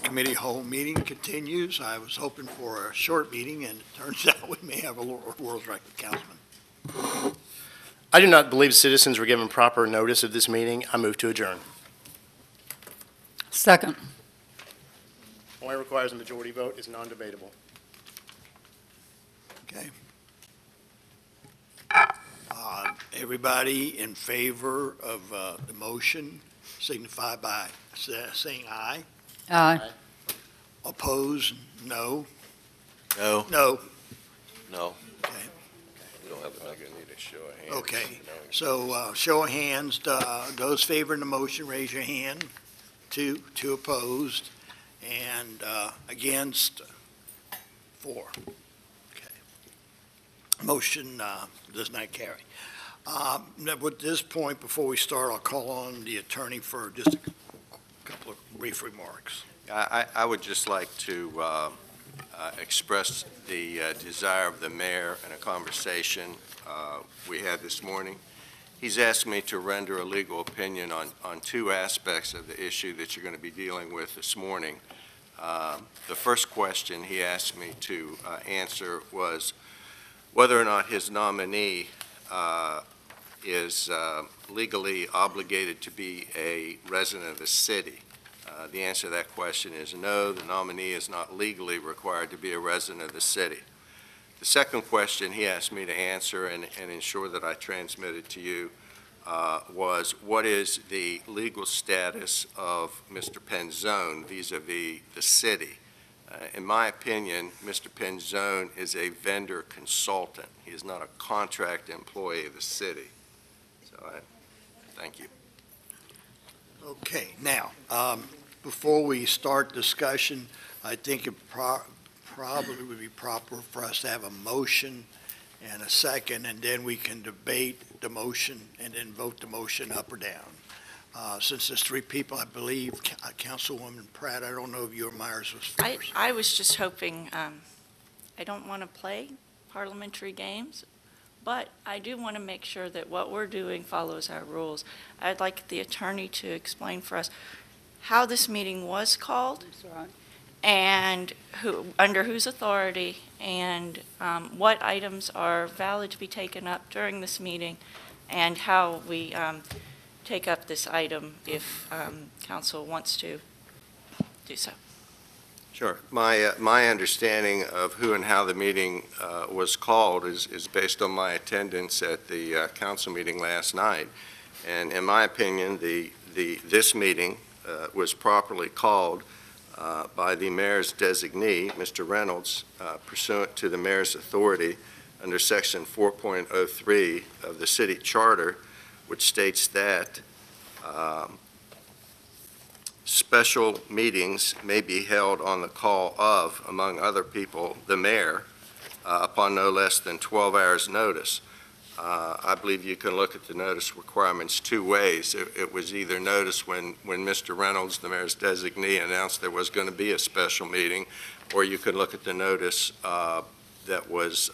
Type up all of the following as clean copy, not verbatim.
Committee whole meeting continues. I was hoping for a short meeting, and it turns out we may have a world's record councilman. I do not believe citizens were given proper notice of this meeting. I move to adjourn. Second. Only requires a majority vote, is non-debatable. Okay. Everybody in favor of the motion signify by saying aye. Aye. Opposed, no. No. No. No. Okay. We don't have to make need a show of hands. Okay. So show of hands, those favoring the motion, raise your hand. Two opposed, and against, 4. Okay. Motion does not carry. At this point, before we start, I'll call on the attorney for just a couple of brief remarks. I would just like to express the desire of the mayor in a conversation we had this morning. He's asked me to render a legal opinion on 2 aspects of the issue that you're going to be dealing with this morning. The first question he asked me to answer was whether or not his nominee is legally obligated to be a resident of the city. The answer to that question is no, the nominee is not legally required to be a resident of the city. The second question he asked me to answer and ensure that I transmitted to you was what is the legal status of Mr. Penzone vis-a-vis the city? In my opinion, Mr. Penzone is a vendor consultant. He is not a contract employee of the city. So thank you. Okay, now, before we start discussion, I think it probably would be proper for us to have a motion and a second, and then we can debate the motion and then vote the motion up or down. Since there's 3 people, I believe, Councilwoman Pratt, I don't know if you or Myers was first. I was just hoping, I don't want to play parliamentary games, but I do want to make sure that what we're doing follows our rules. I'd like the attorney to explain for us how this meeting was called and under whose authority, and what items are valid to be taken up during this meeting, and how we take up this item if council wants to do so. Sure. My understanding of who and how the meeting was called is based on my attendance at the council meeting last night. And in my opinion, this meeting was properly called by the mayor's designee, Mr. Reynolds, pursuant to the mayor's authority under section 4.03 of the city charter, which states that special meetings may be held on the call of, among other people, the mayor, upon no less than 12 hours notice. I believe you can look at the notice requirements 2 ways. It was either notice when Mr. Reynolds, the mayor's designee, announced there was going to be a special meeting, or you could look at the notice that was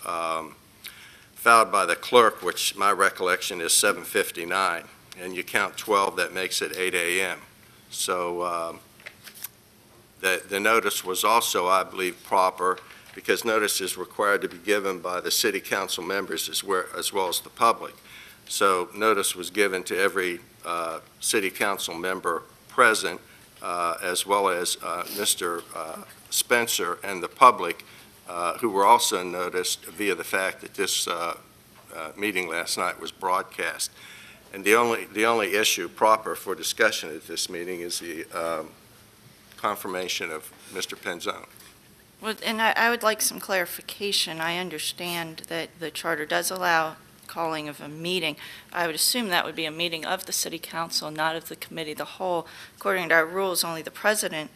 filed by the clerk, which my recollection is 7:59, and you count 12, that makes it 8 a.m. So the notice was also, I believe, proper, because notice is required to be given by the city council members as well as the public. So notice was given to every city council member present, as well as Mr. Spencer and the public, who were also noticed via the fact that this meeting last night was broadcast. And the only issue proper for discussion at this meeting is the confirmation of Mr. Penzone. Well, and I would like some clarification. I understand that the charter does allow calling of a meeting. I would assume that would be a meeting of the city council, not of the committee of the whole. According to our rules, only the president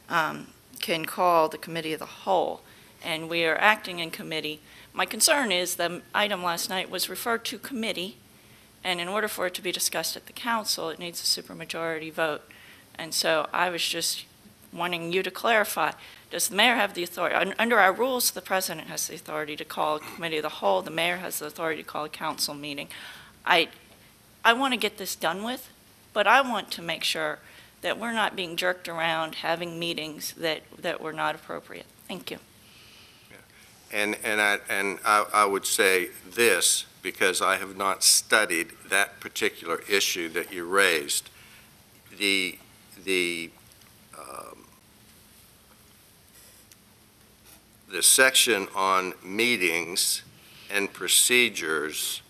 can call the committee of the whole, and we are acting in committee. My concern is the item last night was referred to committee, and in order for it to be discussed at the council, it needs a supermajority vote. And so I was just wanting you to clarify, does the mayor have the authority? Under our rules, the president has the authority to call a committee of the whole. The mayor has the authority to call a council meeting. I want to get this done with, but I want to make sure that we're not being jerked around having meetings that were not appropriate. Thank you. And I would say this, because I have not studied that particular issue that you raised. The section on meetings and procedures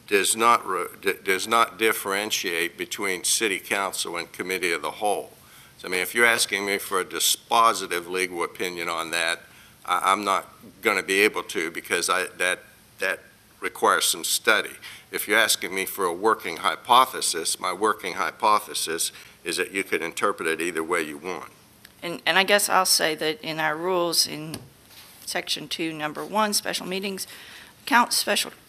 does not differentiate between city council and committee of the whole. So, I mean, if you're asking me for a dispositive legal opinion on that, I'm not going to be able to, because that requires some study. If you're asking me for a working hypothesis, my working hypothesis is that you could interpret it either way you want. And I guess I'll say that in our rules in Section 2, Number 1, special meetings,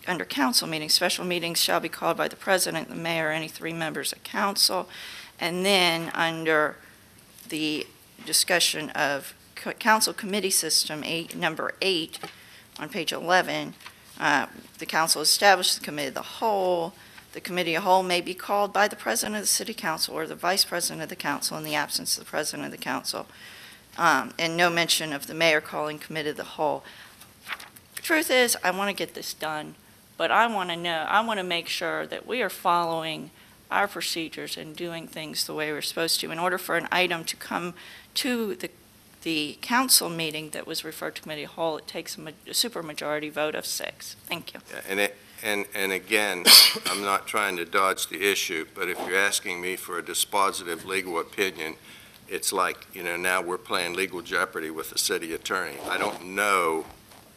under council meetings, special meetings shall be called by the president, the mayor, or any 3 members of council. And then under the discussion of council committee system, number 8, on page 11, the council establishes the committee of the whole. The committee of the whole may be called by the president of the city council or the vice president of the council in the absence of the president of the council, and no mention of the mayor calling committee of the whole. The truth is, I want to get this done, but I want to make sure that we are following our procedures and doing things the way we're supposed to. In order for an item to come to the council meeting that was referred to committee of whole, it takes a supermajority vote of 6. Thank you. Yeah, and again, I'm not trying to dodge the issue, but if you're asking me for a dispositive legal opinion, it's like, now we're playing legal jeopardy with the city attorney. I don't know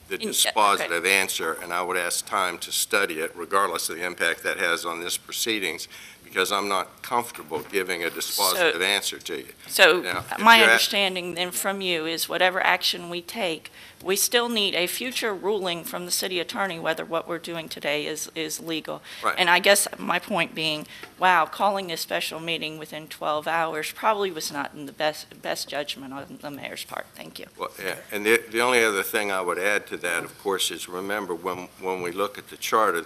the dispositive answer, and I would ask time to study it, regardless of the impact that has on this proceedings, because I'm not comfortable giving a dispositive answer to you. So Now, my understanding then from you is whatever action we take, we still need a future ruling from the city attorney whether what we're doing today is legal. Right. And I guess my point being, wow, calling a special meeting within 12 hours probably was not in the best judgment on the mayor's part. Thank you. Well, yeah, and the only other thing I would add to that, of course, is remember when we look at the charter,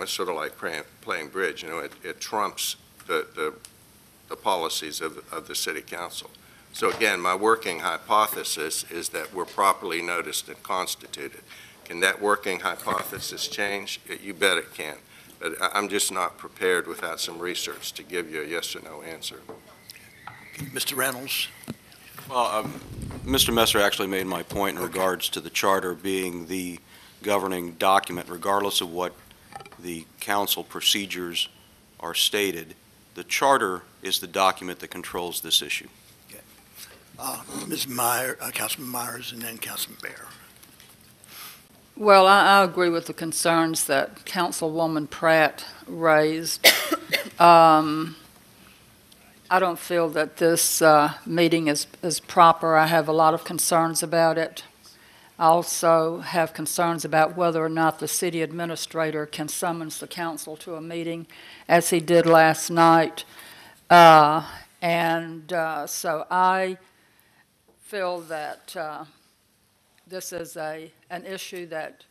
it's sort of like playing bridge. It trumps the policies of the city council. So again, my working hypothesis is that we're properly noticed and constituted. Can that working hypothesis change? You bet it can. But I'm just not prepared without some research to give you a yes or no answer. Mr. Reynolds? Well, Mr. Messer actually made my point in regards to the charter being the governing document, regardless of what the council procedures are stated. The charter is the document that controls this issue. Ms. Meyer, Councilman Myers, and then Councilman Bear. Well, I agree with the concerns that Councilwoman Pratt raised. I don't feel that this meeting is proper. I have a lot of concerns about it. I also have concerns about whether or not the city administrator can summons the council to a meeting, as he did last night. So I feel that this is an issue that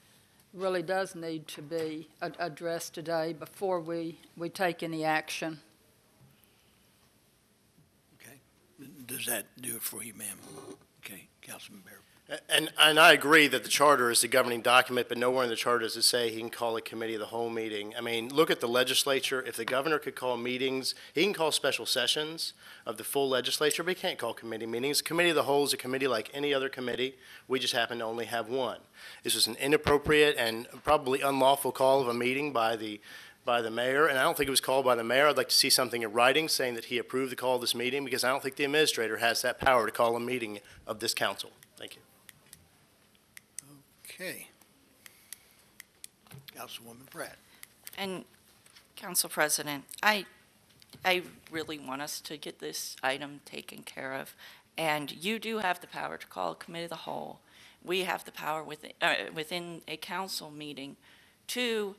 really does need to be addressed today before we take any action. Okay. Does that do it for you, ma'am? Okay, Councilman Bear. And I agree that the charter is the governing document, but nowhere in the charter does it say he can call a committee of the whole meeting. I mean, look at the legislature. If the governor could call meetings, he can call special sessions of the full legislature, but he can't call committee meetings. Committee of the whole is a committee like any other committee. We just happen to only have one. This was an inappropriate and probably unlawful call of a meeting by the mayor, and I don't think it was called by the mayor. I'd like to see something in writing saying that he approved the call of this meeting, because I don't think the administrator has that power to call a meeting of this council. Thank you. Okay. Councilwoman Pratt. And Council President, I really want us to get this item taken care of, and you do have the power to call a committee of the whole. We have the power within a council meeting to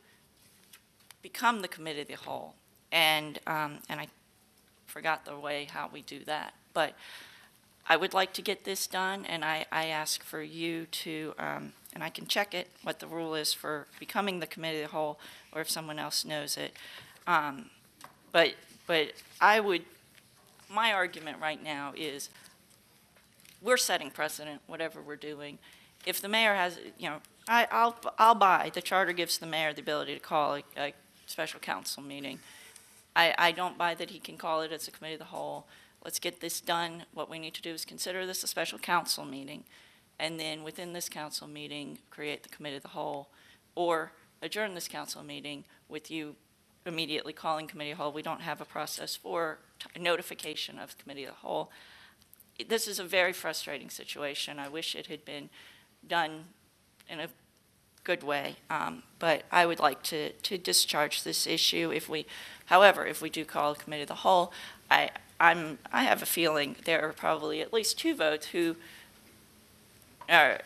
become the committee of the whole, and I forgot the way how we do that, but I would like to get this done, and I ask for you to, and I can check it, what the rule is for becoming the committee of the whole, or if someone else knows it. But my argument right now is we're setting precedent, whatever we're doing. If the mayor has, I'll buy, the charter gives the mayor the ability to call a special council meeting. I don't buy that he can call it as a committee of the whole. Let's get this done. What we need to do is consider this a special council meeting, and then within this council meeting, create the committee of the whole, or adjourn this council meeting with you immediately calling committee of the whole. We don't have a process for notification of committee of the whole. This is a very frustrating situation. I wish it had been done in a good way, but I would like to discharge this issue. However, if we do call a committee of the whole, I have a feeling there are probably at least 2 votes who are,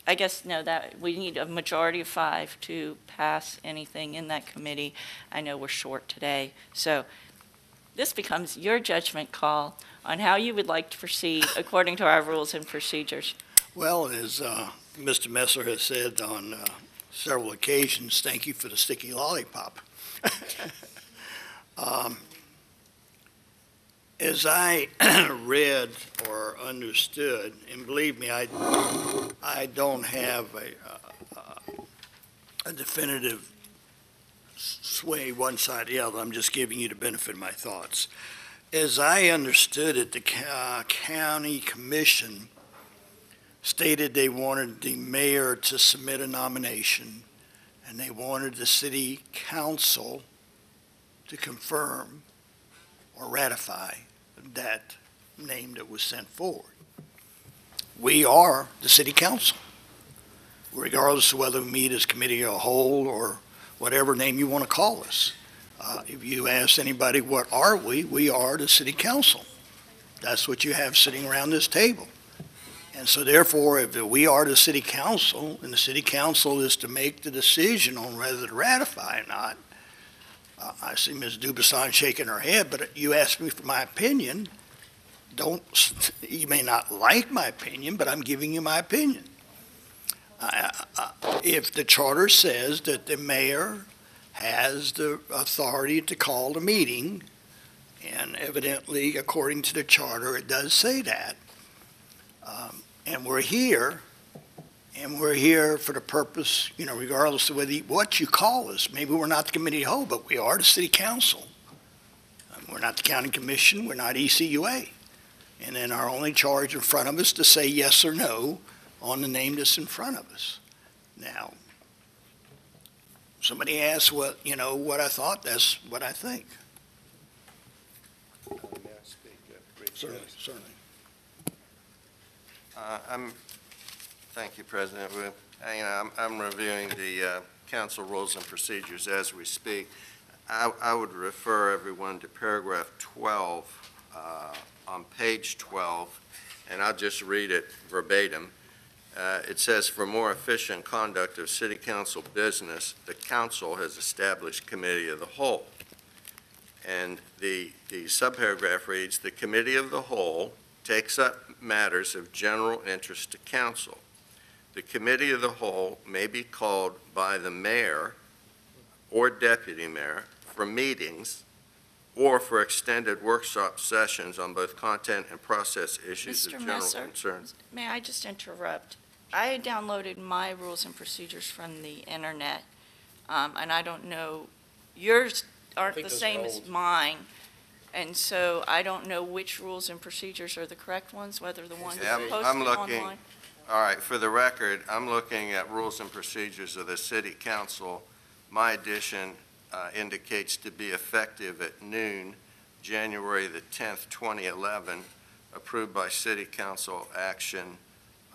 I guess, no, that we need a majority of 5 to pass anything in that committee. I know we're short today, so this becomes your judgment call on how you would like to proceed according to our rules and procedures. Well, as Mr. Messer has said on several occasions, thank you for the sticky lollipop. As I read or understood, and believe me, I don't have a definitive sway one side or the other. I'm just giving you the benefit of my thoughts. As I understood it, the county commission stated they wanted the mayor to submit a nomination, and they wanted the city council to confirm or ratify that name that was sent forward. We are the city council, regardless of whether we meet as committee of a whole or whatever name you want to call us. If you ask anybody, what are we are the city council. That's what you have sitting around this table. And so therefore, if we are the city council, and the city council is to make the decision on whether to ratify or not, I see Ms. Dubuisson shaking her head, but you asked me for my opinion. You may not like my opinion, but I'm giving you my opinion. If the charter says that the mayor has the authority to call the meeting, and evidently, according to the charter, it does say that, and we're here for the purpose, regardless of what you call us. Maybe we're not the committee of the whole, but we are the city council. We're not the county commission, we're not ECUA. And then our only charge in front of us to say yes or no on the name that's in front of us. Now, somebody asked what I thought, that's what I think. May I speak briefly? Certainly. Thank you, President. I'm reviewing the council rules and procedures as we speak. I would refer everyone to paragraph 12 on page 12, and I'll just read it verbatim. It says, "For more efficient conduct of city council business, the council has established committee of the whole." And the subparagraph reads, "The committee of the whole takes up matters of general interest to council. The committee of the whole may be called by the mayor or deputy mayor for meetings or for extended workshop sessions on both content and process issues of Mr. general Messer, concern." may I just interrupt? I downloaded my rules and procedures from the internet, and I don't know, yours aren't think the those same are as old. mine, and so I don't know which rules and procedures are the correct ones, whether the ones Yeah, that are I'm posted looking- online. All right, for the record, I'm looking at rules and procedures of the city council. My edition indicates to be effective at noon, January the 10th, 2011, approved by city council action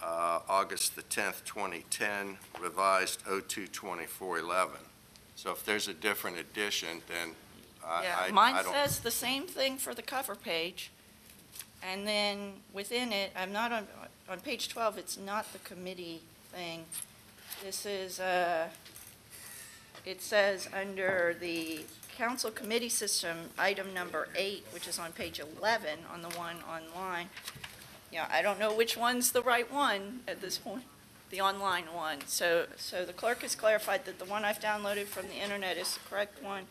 August the 10th, 2010, revised 02/24/11. So if there's a different edition, then Yeah, I mine don't. says the same thing for the cover page, and then within it, I'm not on page 12, it's not the committee thing. This is, it says under the council committee system, item number 8, which is on page 11 on the one online. Yeah, I don't know which one's the right one at this point, the online one. So the clerk has clarified that the one I've downloaded from the internet is the correct one.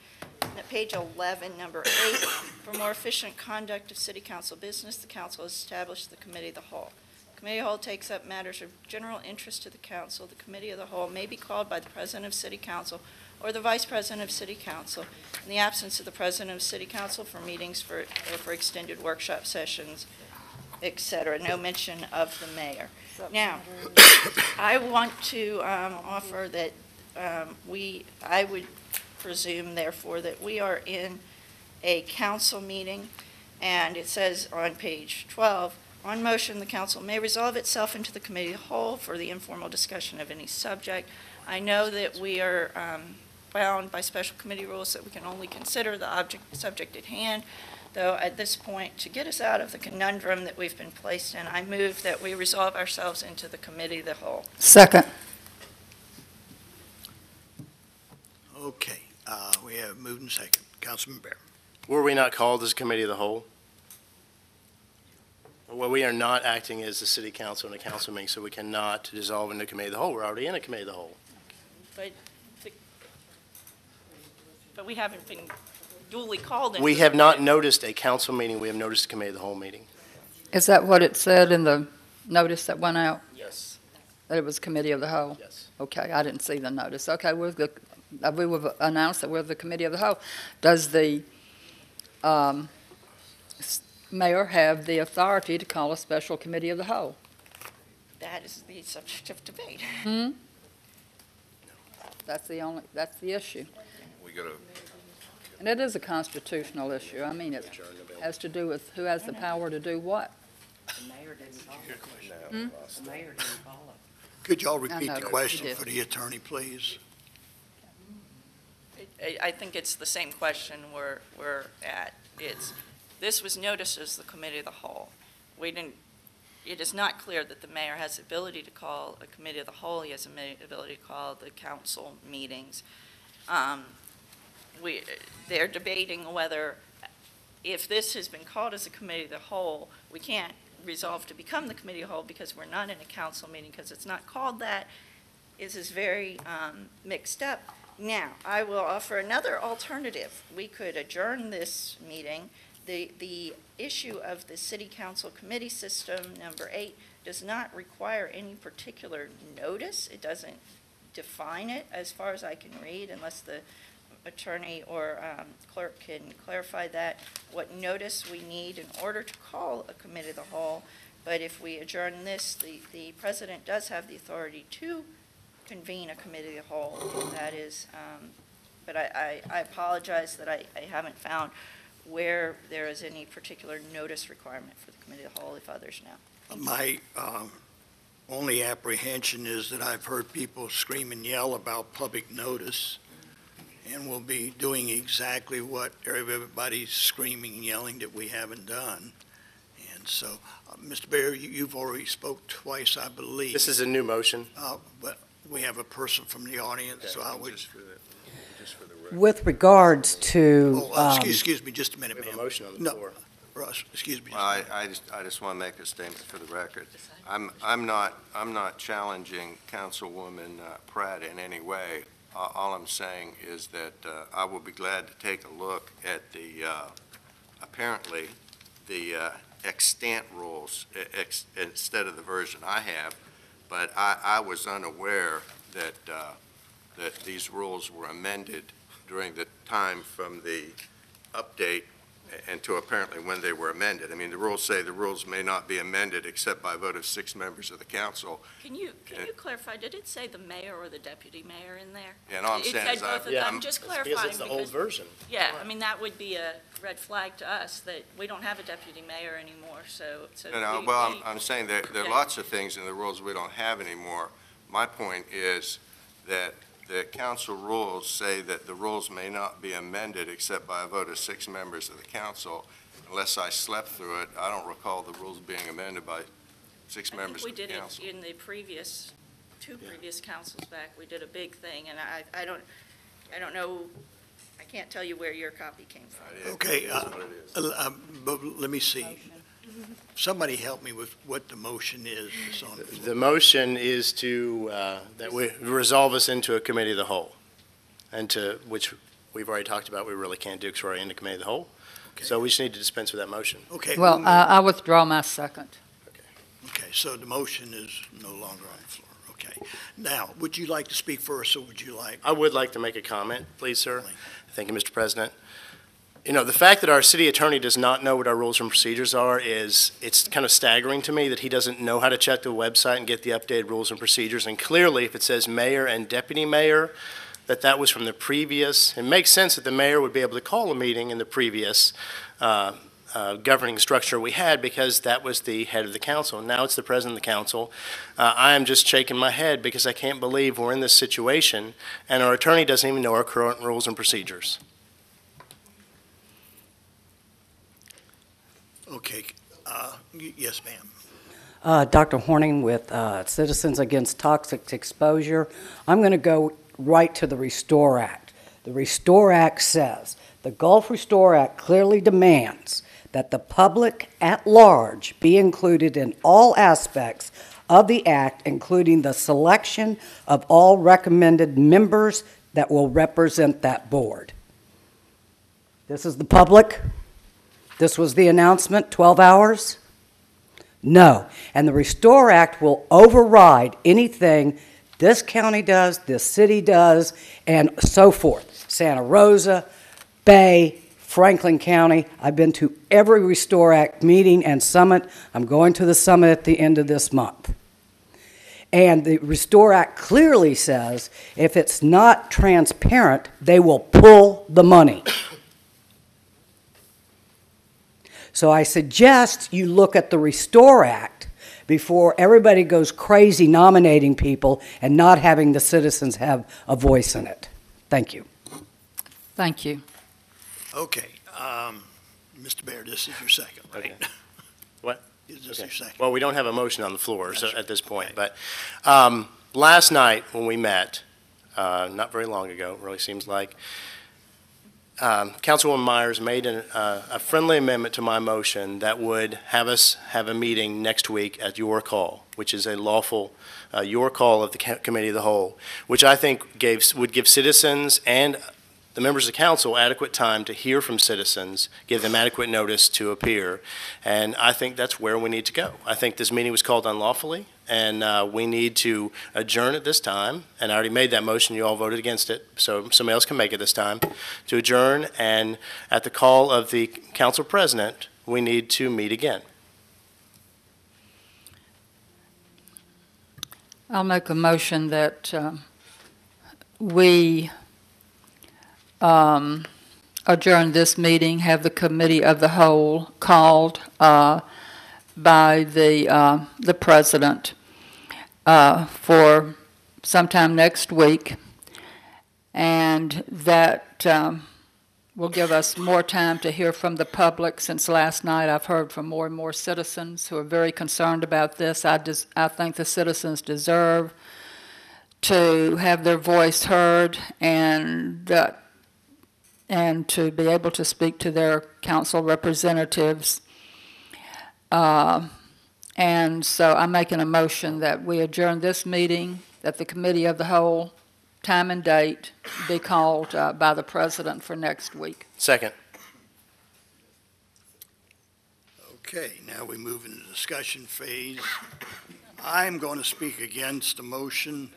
page 11, number 8, for more efficient conduct of city council business, the council has established the committee of the whole. The committee of the whole takes up matters of general interest to the council. The committee of the whole may be called by the president of city council or the vice president of city council in the absence of the president of city council for meetings or for extended workshop sessions, etc. No mention of the mayor. Now, I want to offer that I would presume, therefore, that we are in a council meeting, and it says on page 12, on motion, the council may resolve itself into the committee of the whole for the informal discussion of any subject. I know that we are bound by special committee rules that we can only consider the subject at hand, though at this point, to get us out of the conundrum that we've been placed in, I move that we resolve ourselves into the committee of the whole. Second. Okay, we have moved and second. Councilman Bear. Were we not called as a committee of the whole? Well, we are not acting as the city council in a council meeting, so we cannot dissolve into committee of the whole. We're already in a committee of the whole. But we haven't been duly called into We the have not committee. noticed a council meeting. We have noticed a committee of the whole meeting. Is that what it said in the notice that went out, Yes. that it was committee of the whole? Yes. Okay, I didn't see the notice. Okay, we will announce that we're the committee of the whole. Does the mayor have the authority to call a special committee of the whole? That is the subject of debate. That's the issue. We gotta, And it is a constitutional issue. I mean, it has to do with who has the power to do what. The mayor didn't call it. The mayor didn't call it. Could y'all I repeat know the that question you did. for the attorney, please? I think it's the same question we're at. This was noticed as the committee of the whole. It is not clear that the mayor has the ability to call a committee of the whole. He has the ability to call the council meetings. They're debating whether, if this has been called as a committee of the whole, we can't resolve to become the committee of the whole because we're not in a council meeting, because it's not called that. This is very mixed up. Now, I will offer another alternative. We could adjourn this meeting. The issue of the city council committee system, number 8, does not require any particular notice. It doesn't define it, as far as I can read, unless the attorney or clerk can clarify that, what notice we need in order to call a committee of the whole. But if we adjourn this, the president does have the authority to convene a committee of the whole. That is, but I apologize that I haven't found where there is any particular notice requirement for the committee of the whole, if others know. My only apprehension is that I've heard people scream and yell about public notice, and we'll be doing exactly what everybody's screaming and yelling that we haven't done. And so, Mr. Bear, you've already spoke twice, I believe. This is a new motion. But we have a person from the audience, so I would. With regards to, Excuse me, just a minute, We have a ma'am. motion on the No. floor. Russ, excuse me. well, I just want to make a statement for the record. I'm not challenging Councilwoman Pratt in any way. All I'm saying is that I will be glad to take a look at the, apparently, the extant rules instead of the version I have, but I was unaware that these rules were amended during the time from the update and to apparently when they were amended. I mean, the rules say the rules may not be amended except by a vote of 6 members of the council. Can you clarify, did it say the mayor or the deputy mayor in there? And all I'm It saying said is both of Yeah. them, just clarifying. Because it's the old because- version. Yeah, I mean, that would be a red flag to us, that we don't have a deputy mayor anymore, so. Well, I'm saying that there are Yeah. lots of things in the rules we don't have anymore. My point is that the council rules say that the rules may not be amended except by a vote of 6 members of the council. Unless I slept through it, I don't recall the rules being amended by 6 members of the I think we council. did it in the two previous councils back, we did a big thing, and I don't know, I can't tell you where your copy came from. Okay, It is what it is. but let me see. Somebody help me with what the motion is that's on the floor. The motion is to, that we resolve us into a committee of the whole, and to, which we've already talked about we really can't do because we're already in the committee of the whole. Okay. So we just need to dispense with that motion. Okay. Well, I withdraw my second. Okay, so the motion is no longer on the floor. Okay. Now, would you like to speak first, or would you like? I would like to make a comment, please, sir. Thank you, Mr. President. You know, the fact that our city attorney does not know what our rules and procedures are it's kind of staggering to me that he doesn't know how to check the website and get the updated rules and procedures. And clearly, if it says mayor and deputy mayor, that was from the previous, it makes sense that the mayor would be able to call a meeting in the previous governing structure we had because that was the head of the council. Now it's the president of the council. I am just shaking my head because I can't believe we're in this situation and our attorney doesn't even know our current rules and procedures. Okay, yes, ma'am. Dr. Horning with Citizens Against Toxic Exposure. I'm going to go right to the Restore Act. The Restore Act says, the Gulf Restore Act clearly demands that the public at large be included in all aspects of the act, including the selection of all recommended members that will represent that board. This is the public. This was the announcement, 12 hours? No. And the Restore Act will override anything this county does, this city does, and so forth. Santa Rosa, Bay, Franklin County. I've been to every Restore Act meeting and summit. I'm going to the summit at the end of this month. And the Restore Act clearly says if it's not transparent, they will pull the money. So I suggest you look at the Restore Act before everybody goes crazy nominating people and not having the citizens have a voice in it. Thank you. Thank you. Okay, Mr. Baird, this is your second, right? Okay. What? Is this Okay. your second? Well, we don't have a motion on the floor so That's at this point, right. but last night when we met, not very long ago, it really seems like, Councilwoman Myers made a friendly amendment to my motion that would have us have a meeting next week at your call, which is a lawful, your call of the Committee of the Whole, which I think would give citizens and the members of council adequate time to hear from citizens, give them adequate notice to appear, and I think that's where we need to go. I think this meeting was called unlawfully, and we need to adjourn at this time, and I already made that motion, you all voted against it, so somebody else can make it this time, to adjourn, and at the call of the council president, we need to meet again. I'll make a motion that we adjourn this meeting, have the Committee of the Whole called by the President for sometime next week, and that will give us more time to hear from the public. Since last night, I've heard from more and more citizens who are very concerned about this. I think the citizens deserve to have their voice heard and to be able to speak to their council representatives. And so I'm making a motion that we adjourn this meeting, that the Committee of the Whole, time and date, be called by the President for next week. Second. Okay, now we move into the discussion phase. I'm going to speak against the motion.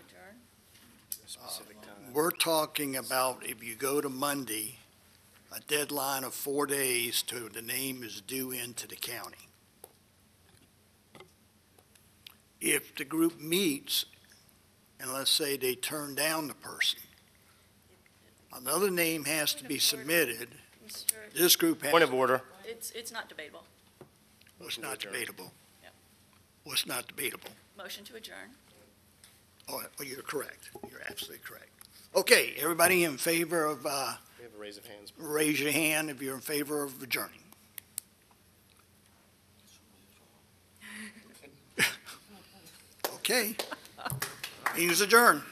We're talking about if you go to Monday, a deadline of 4 days to the name is due into the county. If the group meets, and let's say they turn down the person, another name has to be submitted. This group has. Point of order. It's not debatable. What's not debatable? Yep. What's not debatable? Motion to adjourn. Oh, you're correct. You're absolutely correct. Okay, everybody in favor of, We have a raise of hands. raise your hand if you're in favor of adjourning. Okay. Meeting's adjourned.